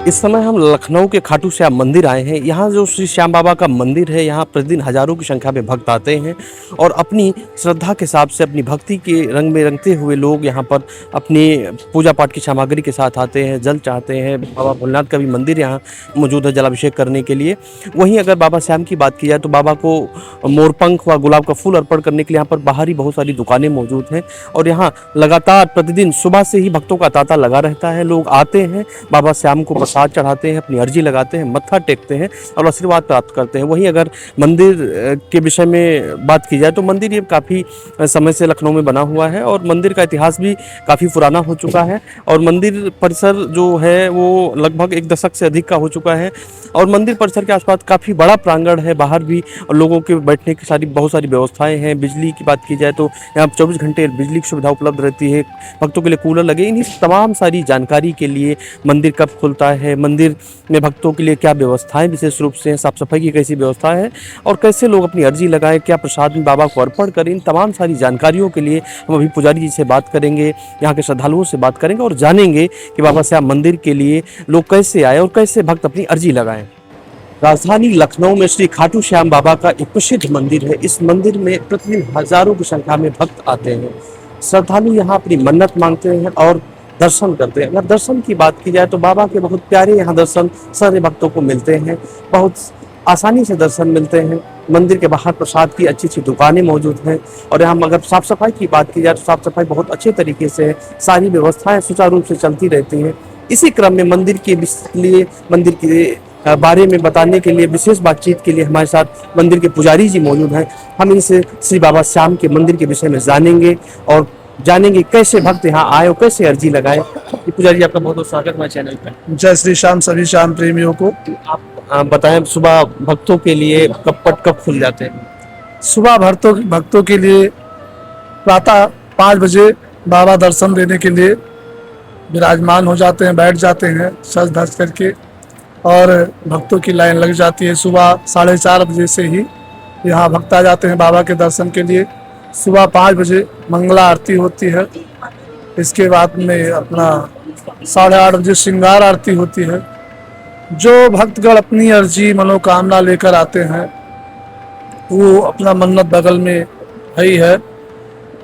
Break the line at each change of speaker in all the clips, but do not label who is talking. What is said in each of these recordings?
इस समय हम लखनऊ के खाटू श्याम मंदिर आए हैं। यहाँ जो श्री श्याम बाबा का मंदिर है, यहाँ प्रतिदिन हज़ारों की संख्या में भक्त आते हैं और अपनी श्रद्धा के हिसाब से, अपनी भक्ति के रंग में रंगते हुए लोग यहाँ पर अपनी पूजा पाठ की सामग्री के साथ आते हैं, जल चाहते हैं। बाबा भोलेनाथ का भी मंदिर यहाँ मौजूद है जलाभिषेक करने के लिए। वहीं अगर बाबा श्याम की बात की जाए तो बाबा को मोरपंख व गुलाब का फूल अर्पण करने के लिए यहाँ पर बाहर ही बहुत सारी दुकानें मौजूद हैं और यहाँ लगातार प्रतिदिन सुबह से ही भक्तों का तांता लगा रहता है। लोग आते हैं, बाबा श्याम को प्रसाद चढ़ाते हैं, अपनी अर्जी लगाते हैं, मत्था टेकते हैं और आशीर्वाद प्राप्त करते हैं। वहीं अगर मंदिर के विषय में बात की जाए तो मंदिर ये काफ़ी समय से लखनऊ में बना हुआ है और मंदिर का इतिहास भी काफ़ी पुराना हो चुका है और मंदिर परिसर जो है वो लगभग 1 दशक से अधिक का हो चुका है और मंदिर परिसर के आसपास काफ़ी बड़ा प्रांगण है। बाहर भी लोगों के बैठने की बहुत सारी व्यवस्थाएं हैं। बिजली की बात की जाए तो यहाँ 24 घंटे बिजली की सुविधा उपलब्ध रहती है। भक्तों के लिए कूलर लगे। इन्हीं तमाम सारी जानकारी के लिए मंदिर कब खुलता है, मंदिर में भक्तों के लिए क्या व्यवस्थाएं विशेष रूप से, साफ सफाई की कैसी व्यवस्था है और कैसे लोग अपनी अर्जी लगाएं, क्या प्रसाद में बाबा को अर्पण करें, इन तमाम सारी जानकारियों के लिए हम अभी पुजारी जी से बात करेंगे, यहाँ के श्रद्धालुओं से बात करेंगे और जानेंगे कि बाबा श्याम मंदिर के लिए लोग कैसे आए और कैसे भक्त अपनी अर्जी लगाएं। राजधानी लखनऊ में श्री खाटू श्याम बाबा का एक प्रसिद्ध मंदिर है। इस मंदिर में प्रतिदिन हजारों की संख्या में भक्त आते हैं। श्रद्धालु यहाँ अपनी मन्नत मांगते हैं और दर्शन करते हैं। अगर दर्शन की बात की जाए तो बाबा के बहुत प्यारे यहाँ दर्शन सारे भक्तों को मिलते हैं। बहुत आसानी से दर्शन मिलते हैं। मंदिर के बाहर प्रसाद की अच्छी अच्छी दुकानें मौजूद हैं और यहाँ अगर साफ सफाई की बात की जाए तो साफ सफाई बहुत अच्छे तरीके से है। सारी व्यवस्थाएं सुचारू रूप से चलती रहती हैं। इसी क्रम में मंदिर के बारे में बताने के लिए, विशेष बातचीत के लिए हमारे साथ मंदिर के पुजारी जी मौजूद हैं। हम इनसे श्री बाबा श्याम के मंदिर के विषय में जानेंगे कैसे भक्त यहाँ आए और कैसे अर्जी लगाए। पुजारी जी, आपका बहुत बहुत स्वागत हमारे चैनल पर।
जय श्री श्याम सभी श्याम प्रेमियों को।
आप बताएं, सुबह भक्तों के लिए कब खुल जाते हैं?
सुबह भक्तों के लिए प्रातः 5 बजे बाबा दर्शन देने के लिए विराजमान हो जाते हैं, बैठ जाते हैं सज धज करके और भक्तों की लाइन लग जाती है। सुबह 4:30 बजे से ही यहाँ भक्त आ जाते हैं बाबा के दर्शन के लिए। सुबह 5 बजे मंगला आरती होती है। इसके बाद में अपना 8:30 बजे श्रृंगार आरती होती है। जो भक्तगण अपनी अर्जी मनोकामना लेकर आते हैं वो अपना मन्नत बगल में ही है।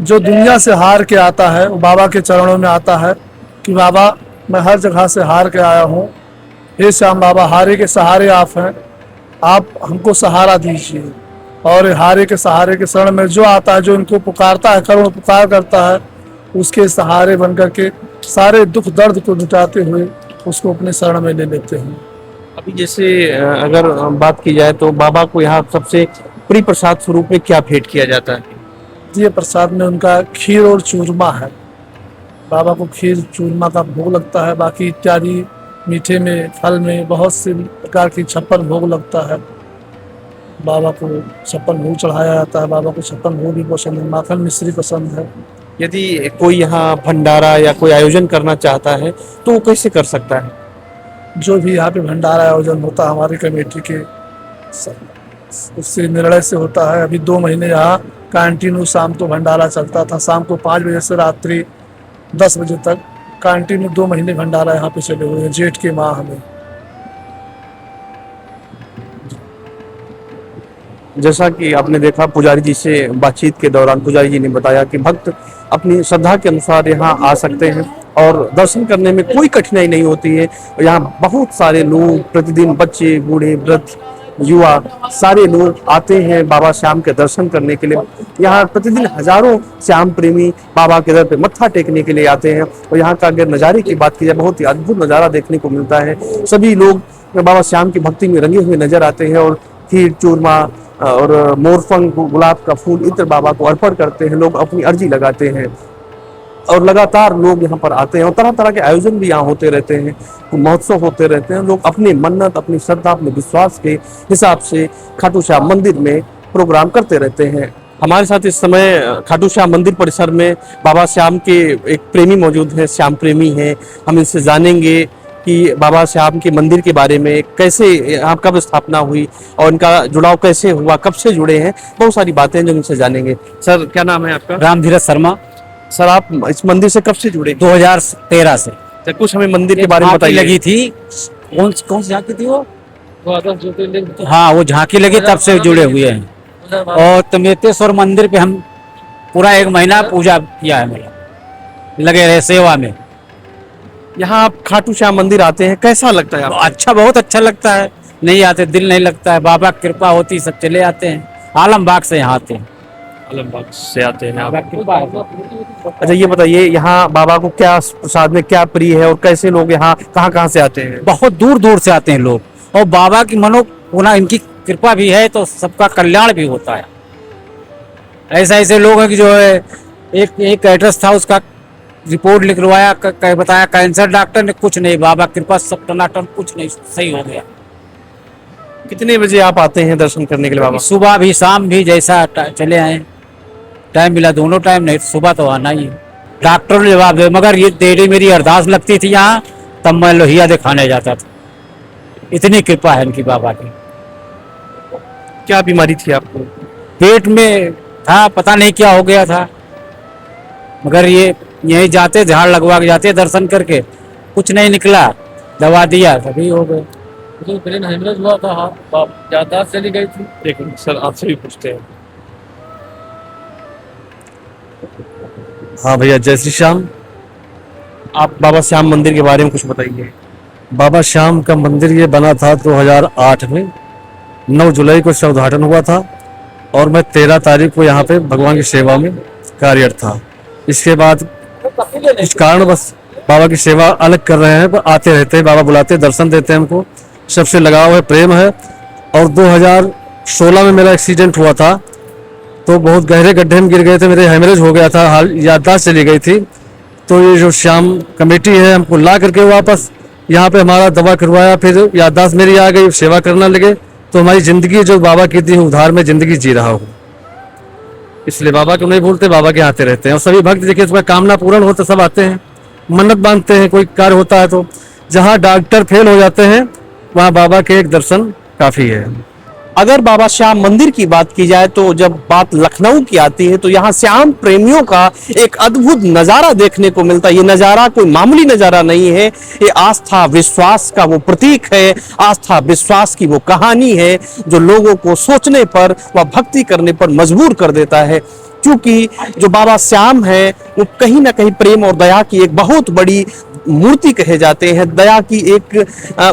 जो दुनिया से हार के आता है वो बाबा के चरणों में आता है कि बाबा मैं हर जगह से हार के आया हूँ, हे श्याम बाबा हारे के सहारे आप हैं, आप हमको सहारा दीजिए। और हारे के सहारे के शरण में जो आता है, जो इनको पुकारता है, करुण पुकार करता है, उसके सहारे बन करके सारे दुख दर्द को मिटाते हुए उसको अपने शरण में ले लेते हैं।
अभी जैसे अगर बात की जाए तो बाबा को यहाँ सबसे प्रिय प्रसाद स्वरूप में क्या भेंट किया जाता है?
ये प्रसाद में उनका खीर और चूरमा है। बाबा को खीर चूरमा का भोग लगता है। बाकी इत्यादि मीठे में, फल में बहुत से प्रकार की 56 भोग लगता है। बाबा को 56 भोग चढ़ाया जाता है। बाबा को 56 भोग भी पसंद है, माखन मिश्री पसंद है।
यदि कोई यहाँ भंडारा या कोई आयोजन करना चाहता है तो वो कैसे कर सकता है?
जो भी यहाँ पे भंडारा आयोजन होता है हमारी कमेटी के उससे निर्णय से होता है। अभी 2 महीने यहाँ कंटिन्यू शाम को भंडारा चलता था। शाम को 5 बजे से रात्रि 10 बजे तक कंटिन्यू 2 महीने भंडारा यहाँ पे चले हुए हैं, जेठ के माह में।
जैसा कि आपने देखा, पुजारी जी से बातचीत के दौरान पुजारी जी ने बताया कि भक्त अपनी श्रद्धा के अनुसार यहाँ आ सकते हैं और दर्शन करने में कोई कठिनाई नहीं होती है। यहाँ बहुत सारे लोग प्रतिदिन, बच्चे, बूढ़े, वृद्ध, युवा, सारे लोग आते हैं बाबा श्याम के दर्शन करने के लिए। यहाँ प्रतिदिन हजारों श्याम प्रेमी बाबा के दर पे मत्था टेकने के लिए आते हैं और यहाँ का अगर नज़ारे की बात की जाए बहुत ही अद्भुत नज़ारा देखने को मिलता है। सभी लोग बाबा श्याम की भक्ति में रंगे हुए नजर आते हैं और खीर, चूरमा और मोरपंख, गुलाब का फूल, इत्र बाबा को अर्पण करते हैं। लोग अपनी अर्जी लगाते हैं और लगातार लोग यहाँ पर आते हैं और तरह तरह के आयोजन भी यहाँ होते रहते हैं, महोत्सव होते रहते हैं। लोग अपनी मन्नत, अपनी श्रद्धा, अपने विश्वास के हिसाब से खाटू श्याम मंदिर में प्रोग्राम करते रहते हैं। हमारे साथ इस समय खाटू श्याम मंदिर परिसर में बाबा श्याम के एक प्रेमी मौजूद हैं, श्याम प्रेमी हैं। हम इनसे जानेंगे कि बाबा श्याम के मंदिर के बारे में, कैसे यहाँ कब स्थापना हुई और इनका जुड़ाव कैसे हुआ, कब से जुड़े हैं, बहुत सारी बातें जो इनसे जानेंगे। सर, क्या नाम है आपका?
रामधीरज शर्मा।
सर, आप इस मंदिर से कब से जुड़े?
2013 से।
कुछ हमें मंदिर के बारे में बताइए।
लगी थी कौन कौन सी झांकी थी वो?
द्वादश ज्योतिर्लिंग तो
हाँ, वो झांकी लगी तब से जुड़े हुए हैं। और तमेतेश्वर मंदिर पे हम पूरा 1 महीना पूजा किया है, मतलब लगे रहे सेवा में।
यहाँ आप खाटू श्याम मंदिर आते हैं, कैसा लगता है आपको?
अच्छा, बहुत अच्छा लगता है। नहीं आते दिल नहीं लगता है, बाबा की कृपा होती सब चले आते हैं। आलमबाग से यहाँ आते हैं,
आलमबाग से आते हैं आप।
बाबा की कृपा है।
अच्छा ये बताइए, यहाँ बाबा को क्या प्रसाद में क्या प्रिय है और कैसे लोग यहाँ कहाँ से आते हैं?
बहुत दूर दूर से आते हैं लोग, और बाबा की मनोकामना, इनकी कृपा भी है तो सबका कल्याण भी होता है। ऐसे ऐसे लोग हैं कि जो है, एक एड्रेस था, उसका रिपोर्ट लिखवाया, बताया कैंसर, डॉक्टर ने कुछ नहीं, बाबा की कृपा सब टनाटन, कुछ नहीं, सही हो गया।
कितने बजे आप आते हैं दर्शन करने के लिए बाबा?
सुबह भी शाम भी, जैसा चले आए, टाइम मिला दोनों टाइम, नहीं सुबह तो आना ही है। डॉक्टर ने जवाब दे, मगर ये देरी मेरी अरदास लगती थी यहाँ, तब मैं लोहिया दिखाने जाता था। इतनी कृपा है इनकी बाबा की।
क्या बीमारी थी आपको?
पेट में था, पता नहीं क्या हो गया था, मगर ये यहीं जाते, झाड़ लगवा के जाते, दर्शन करके कुछ नहीं निकला, दवा दिया, तभी हो गए।
जो ब्रेन हेमरेज हुआ था, हाँ, याददाश्त चली गई थी।
देखो सर, आपसे भी पूछते हैं। हाँ भैया, जय श्री श्याम। आप बाबा श्याम मंदिर के बारे में कुछ बताइए।
बाबा श्याम का मंदिर ये बना था 2008 में, 9 जुलाई को इसका उद्घाटन हुआ था, और मैं 13 तारीख को यहाँ पे भगवान की सेवा में कार्यरत था। इसके बाद कुछ कारण बस बाबा की सेवा अलग कर रहे हैं, पर आते रहते हैं, बाबा बुलाते हैं, दर्शन देते हैं हमको, सबसे लगाव है, प्रेम है। और 2016 में मेरा एक्सीडेंट हुआ था, तो बहुत गहरे गड्ढे में गिर गए थे, मेरे हेमरेज हो गया था, हाल याददाश्त चली गई थी। तो ये जो श्याम कमेटी है, हमको ला करके वापस यहाँ पे हमारा दवा करवाया, फिर याददाश्त मेरी आ गई, सेवा करने लगे, तो हमारी जिंदगी जो बाबा की दी उधार में जिंदगी जी रहा हूँ। इसलिए बाबा को नहीं भूलते, बाबा के आते रहते हैं। और सभी भक्त देखिए, उसका कामना पूर्ण होता सब आते हैं, मन्नत बांधते हैं, कोई कार्य होता है तो। जहाँ डॉक्टर फेल हो जाते हैं, वहाँ बाबा के एक दर्शन काफी है।
अगर बाबा श्याम मंदिर की बात की जाए तो जब बात लखनऊ की आती है तो यहाँ श्याम प्रेमियों का एक अद्भुत नजारा देखने को मिलता है। ये नजारा कोई मामूली नजारा नहीं है, ये आस्था विश्वास का वो प्रतीक है, आस्था विश्वास की वो कहानी है जो लोगों को सोचने पर व भक्ति करने पर मजबूर कर देता है। क्योंकि जो बाबा श्याम है वो कहीं ना कहीं प्रेम और दया की एक बहुत बड़ी मूर्ति कहे जाते हैं, दया की एक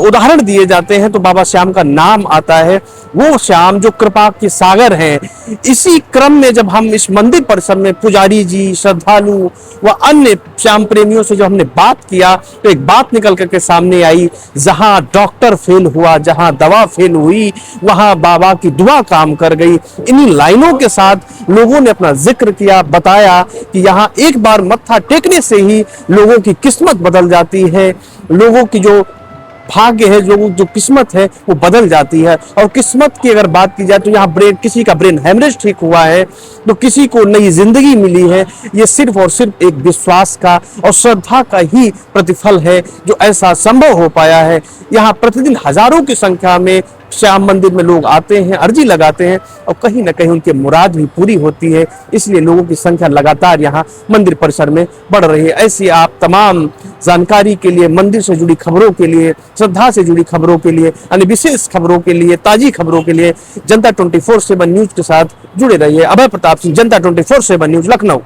उदाहरण दिए जाते हैं, तो बाबा श्याम का नाम आता है। वो श्याम जो कृपा के सागर हैं। इसी क्रम में जब हम इस मंदिर परिसर में पुजारी जी, श्रद्धालु व अन्य श्याम प्रेमियों से जब हमने बात किया तो एक बात निकल करके सामने आई, जहां डॉक्टर फेल हुआ, जहां दवा फेल हुई, वहां बाबा की दुआ काम कर गई। इन्हीं लाइनों के साथ लोगों ने अपना जिक्र किया, बताया कि यहाँ एक बार मत्था टेकने से ही लोगों की किस्मत बदल जाती है, लोगों की जो भाग्य है, जो किस्मत है वो बदल जाती है। और किस्मत की अगर बात की जाए तो यहाँ किसी का ब्रेन हेमरेज ठीक हुआ है, तो किसी को नई जिंदगी मिली है। ये सिर्फ और सिर्फ एक विश्वास का और श्रद्धा का ही प्रतिफल है जो ऐसा संभव हो पाया है। यहाँ प्रतिदिन हजारों की संख्या में श्याम मंदिर में लोग आते हैं, अर्जी लगाते हैं और कहीं ना कहीं उनके मुराद भी पूरी होती है। इसलिए लोगों की संख्या लगातार यहाँ मंदिर परिसर में बढ़ रही है। ऐसी आप तमाम जानकारी के लिए, मंदिर से जुड़ी खबरों के लिए, श्रद्धा से जुड़ी खबरों के लिए, अन्य विशेष खबरों के लिए, ताजी खबरों के लिए जनता 24/7 न्यूज के साथ जुड़े रहिए। अभय प्रताप सिंह, जनता 24/7 न्यूज, लखनऊ।